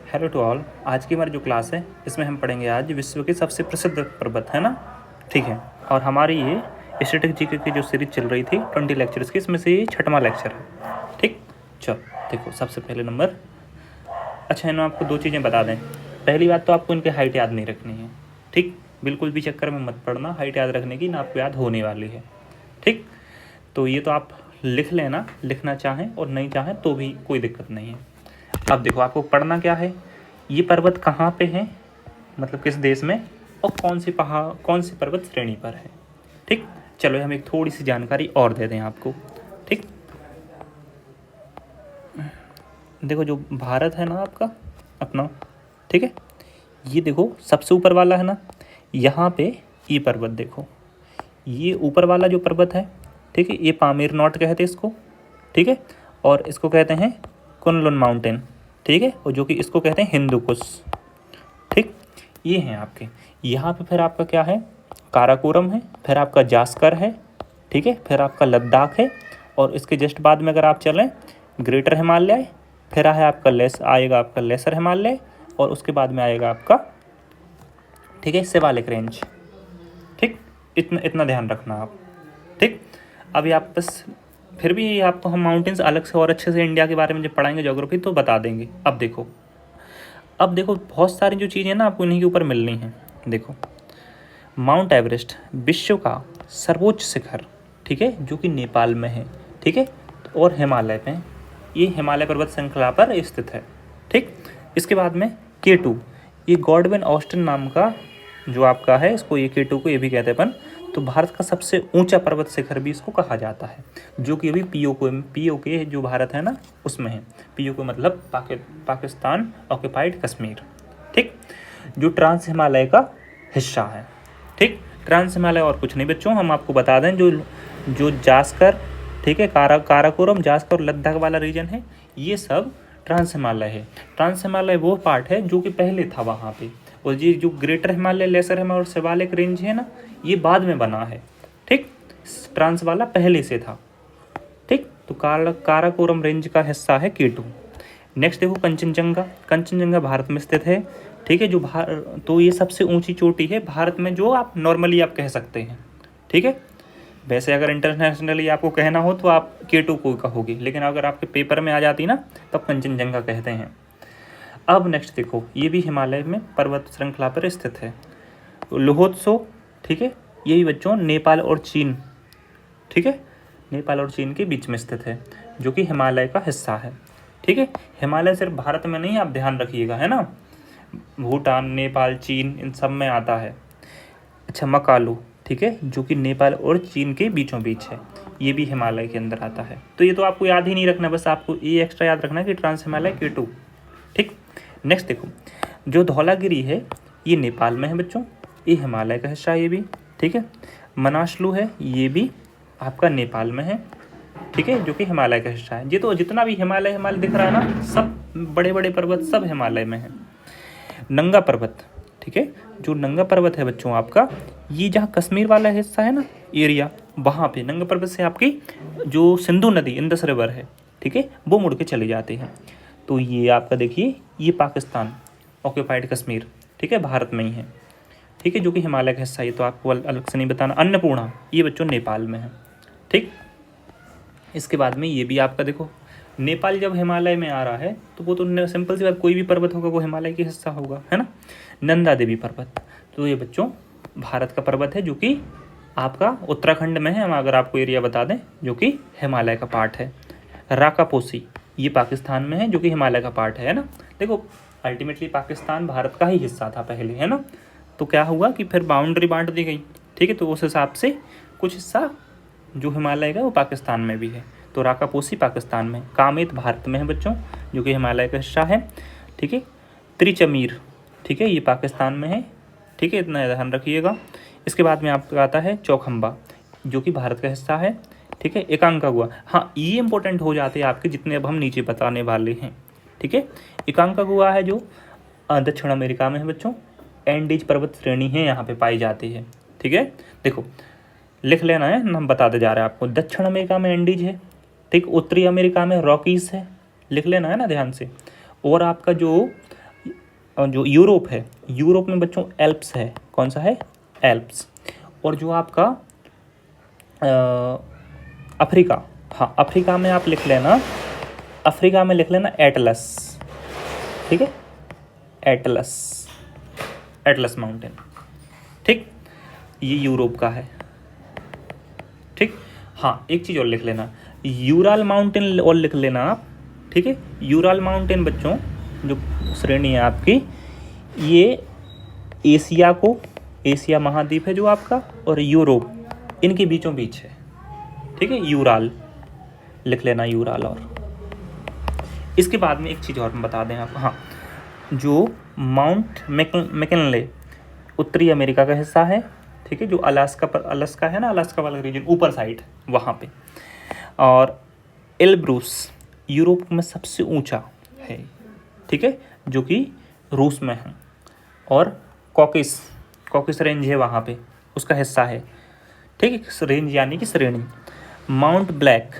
Hello to all. आज की हमारी जो क्लास है इसमें हम पढ़ेंगे आज विश्व के सबसे प्रसिद्ध पर्वत, है ना। ठीक है। और हमारी ये स्टैटिक जीके की जो सीरीज चल रही थी 20 लेक्चर्स की, इसमें से ये 6वां लेक्चर है। ठीक। चलो देखो, सबसे पहले नंबर। अच्छा, इन्होंने आपको दो चीज़ें बता दें। पहली बात तो आपको इनकी हाइट याद नहीं रखनी है। ठीक। बिल्कुल भी चक्कर में मत पड़ना हाइट याद रखने की, ना आपको याद होने वाली है। ठीक। तो ये तो आप लिख लेना, लिखना चाहें और नहीं चाहें तो भी कोई दिक्कत नहीं है। अब देखो, आपको पढ़ना क्या है, ये पर्वत कहाँ पे है, मतलब किस देश में, और कौन सी पर्वत श्रेणी पर है। ठीक। चलो हम एक थोड़ी सी जानकारी और दे दें आपको। ठीक। देखो, जो भारत है ना आपका अपना, ठीक है, ये देखो सबसे ऊपर वाला है ना, यहाँ पे ये पर्वत देखो, ये ऊपर वाला जो पर्वत है, ठीक है, ये पामीर नॉट कहते हैं इसको। ठीक है। और इसको कहते हैं कुनलुन माउंटेन। ठीक है। और जो कि इसको कहते हैं हिंदू कुश। ठीक। ये हैं आपके। यहाँ पे फिर आपका क्या है, काराकोरम है, फिर आपका जास्कर है। ठीक है। फिर आपका लद्दाख है, और इसके जस्ट बाद में अगर आप चलें ग्रेटर हिमालय, फिर आएगा आपका लेसर हिमालय, और उसके बाद में आएगा आपका, ठीक है, शिवालिक रेंज। ठीक। इतना इतना ध्यान रखना आप। ठीक। अभी आप बस, फिर भी आपको हम माउंटेन्स अलग से और अच्छे से इंडिया के बारे में जब पढ़ाएंगे ज्योग्राफी तो बता देंगे। अब देखो बहुत सारी जो चीज़ें ना आपको इन्हीं के ऊपर मिलनी हैं। देखो, माउंट एवरेस्ट विश्व का सर्वोच्च शिखर, ठीक है, जो कि नेपाल में है। ठीक है। और हिमालय में, ये हिमालय पर्वत श्रृंखला पर स्थित है। ठीक। इसके बाद में K2, ये गॉडविन ऑस्टिन नाम का जो आपका है, इसको ये K2 को ये भी कहते हैं अपन। तो भारत का सबसे ऊंचा पर्वत शिखर भी इसको कहा जाता है, जो कि अभी POK जो भारत है ना उसमें है। POK मतलब पाकिस्तान ऑक्युपाइड कश्मीर। ठीक। जो ट्रांस हिमालय का हिस्सा है। ठीक। ट्रांस हिमालय और कुछ नहीं बच्चों, हम आपको बता दें, जो जास्कर, ठीक है, काराकोरम, जास्कर और लद्दाख वाला रीजन है, ये सब ट्रांस हिमालय है। ट्रांस हिमालय वो पार्ट है जो कि पहले था वहाँ पे, और ये जो ग्रेटर हिमालय, लेसर हिमालय और शिवालिक रेंज है ना, ये बाद में बना है। ठीक। ट्रांस वाला पहले से था। ठीक। तो काराकोरम रेंज का हिस्सा है K2। नेक्स्ट देखो कंचनजंगा भारत में स्थित है। ठीक है। तो ये सबसे ऊंची चोटी है भारत में, जो आप नॉर्मली आप कह सकते हैं। ठीक है। वैसे अगर इंटरनेशनली आपको कहना हो तो आप K2 को कहोगे, लेकिन अगर आपके पेपर में आ जाती ना तब कंचनजंगा कहते हैं। अब नेक्स्ट देखो, ये भी हिमालय में पर्वत श्रृंखला पर स्थित है। लोहोत्सव, ठीक है, ये भी बच्चों नेपाल और चीन, ठीक है, नेपाल और चीन के बीच में स्थित है, जो कि हिमालय का हिस्सा है। ठीक है। हिमालय सिर्फ भारत में नहीं, आप ध्यान रखिएगा, है ना, भूटान, नेपाल, चीन, इन सब में आता है। अच्छा, मकालू, ठीक है, जो कि नेपाल और चीन के बीचों बीच है, ये भी हिमालय के अंदर आता है। तो ये तो आपको याद ही नहीं रखना, बस आपको ये एक्स्ट्रा याद रखना है कि ट्रांस हिमालय K2। ठीक। नेक्स्ट देखो, जो धौलागिरी है ये नेपाल में है बच्चों, ये हिमालय का हिस्सा है ये भी। ठीक है। मनासलू है, ये भी आपका नेपाल में है। ठीक है। जो कि हिमालय का हिस्सा है। ये तो जितना भी हिमालय दिख रहा है ना, सब बड़े बड़े पर्वत सब हिमालय में है। नंगा पर्वत, ठीक है, जो नंगा पर्वत है बच्चों आपका, ये जहाँ कश्मीर वाला हिस्सा है ना एरिया, वहाँ पे नंगा पर्वत से आपकी जो सिंधु नदी, इंदस रिवर है, ठीक है, वो मुड़ के चले जाते हैं। तो ये आपका देखिए, ये पाकिस्तान ऑक्युपाइड कश्मीर, ठीक है, भारत में ही है। ठीक है। जो कि हिमालय का हिस्सा, ये तो आपको अलग से नहीं बताना। अन्नपूर्णा, ये बच्चों नेपाल में है। ठीक। इसके बाद में ये भी आपका देखो, नेपाल जब हिमालय में आ रहा है तो वो तो सिंपल सी बात, कोई भी पर्वत होगा वो हिमालय का हिस्सा होगा, है ना। नंदा देवी पर्वत, तो ये बच्चों भारत का पर्वत है, जो कि आपका उत्तराखंड में है। हम अगर आपको एरिया बता दें, जो कि हिमालय का पार्ट है। राकापोसी, ये पाकिस्तान में है, जो कि हिमालय का पार्ट है ना। देखो, अल्टीमेटली पाकिस्तान भारत का ही हिस्सा था पहले, है ना। तो क्या हुआ कि फिर बाउंड्री बांट दी गई। ठीक है। तो उस हिसाब से कुछ हिस्सा जो हिमालय का वो पाकिस्तान में भी है। तो राकापोसी पाकिस्तान में, कामेत भारत में है बच्चों, जो कि हिमालय का हिस्सा है। ठीक है। त्रिचमीर, ठीक है, ये पाकिस्तान में है। ठीक है। इतना ध्यान रखिएगा। इसके बाद में आपका आता है चौखंबा, जो कि भारत का हिस्सा है। ठीक है। एकांकागुआ, हाँ, ये इंपॉर्टेंट हो जाते हैं आपके जितने अब हम नीचे बताने वाले हैं। ठीक है। एकांकागुआ है जो दक्षिण अमेरिका में है बच्चों। एंडीज पर्वत श्रेणी है, यहाँ पे पाई जाती है। ठीक है। देखो, लिख लेना है, हम बताते जा रहे हैं आपको। दक्षिण अमेरिका में एंडीज है, ठीक। उत्तरी अमेरिका में रॉकीज है, लिख लेना है ना ध्यान से। और आपका जो और जो यूरोप है, यूरोप में बच्चों एल्प्स है। कौन सा है? एल्प्स। और जो आपका अफ्रीका, हाँ अफ्रीका में आप लिख लेना, अफ्रीका में लिख लेना एटलस, ठीक है, एटलस, एटलस माउंटेन, ठीक। ये यूरोप का है, ठीक। हाँ एक चीज़ और लिख लेना, यूराल माउंटेन और लिख लेना आप, ठीक है। यूराल माउंटेन बच्चों जो श्रेणी है आपकी, ये एशिया को, एशिया महाद्वीप है जो आपका, और यूरोप, इनके बीचों बीच है, ठीक है। यूराल लिख लेना, यूराल। और इसके बाद में एक चीज़ और हम बता दें आप, हाँ जो माउंट मैकिनले उत्तरी अमेरिका का हिस्सा है, ठीक है, जो अलास्का पर, अलास्का है ना, अलास्का वाला रीजन ऊपर साइड वहाँ पे। और एल्ब्रूस यूरोप में सबसे ऊंचा है, ठीक है, जो कि रूस में है। और कॉकेस, कॉकेस रेंज है वहाँ पे, उसका हिस्सा है, ठीक है, रेंज यानी कि श्रेणी। माउंट ब्लैक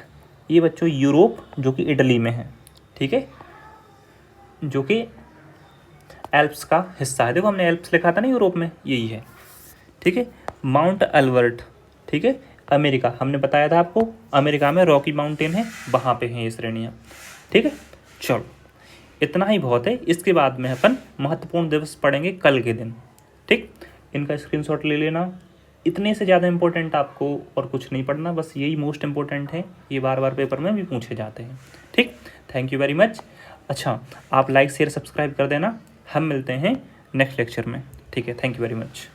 ये बच्चों यूरोप जो कि इटली में है, ठीक है, जो कि एल्प्स का हिस्सा है। देखो हमने एल्प्स लिखा था ना यूरोप में, यही है, ठीक है। माउंट अल्बर्ट, ठीक है, अमेरिका, हमने बताया था आपको, अमेरिका में रॉकी माउंटेन है, वहाँ पे हैं ये श्रेणियाँ, ठीक है। चलो इतना ही बहुत है। इसके बाद में अपन महत्वपूर्ण दिवस पढ़ेंगे कल के दिन, ठीक। इनका स्क्रीनशॉट ले लेना। इतने से ज़्यादा इम्पोर्टेंट आपको और कुछ नहीं पढ़ना, बस यही मोस्ट इम्पोर्टेंट है, ये बार बार पेपर में भी पूछे जाते हैं, ठीक। Thank you very much. अच्छा आप लाइक शेयर सब्सक्राइब कर देना, हम मिलते हैं नेक्स्ट लेक्चर में, ठीक है। Thank you very much.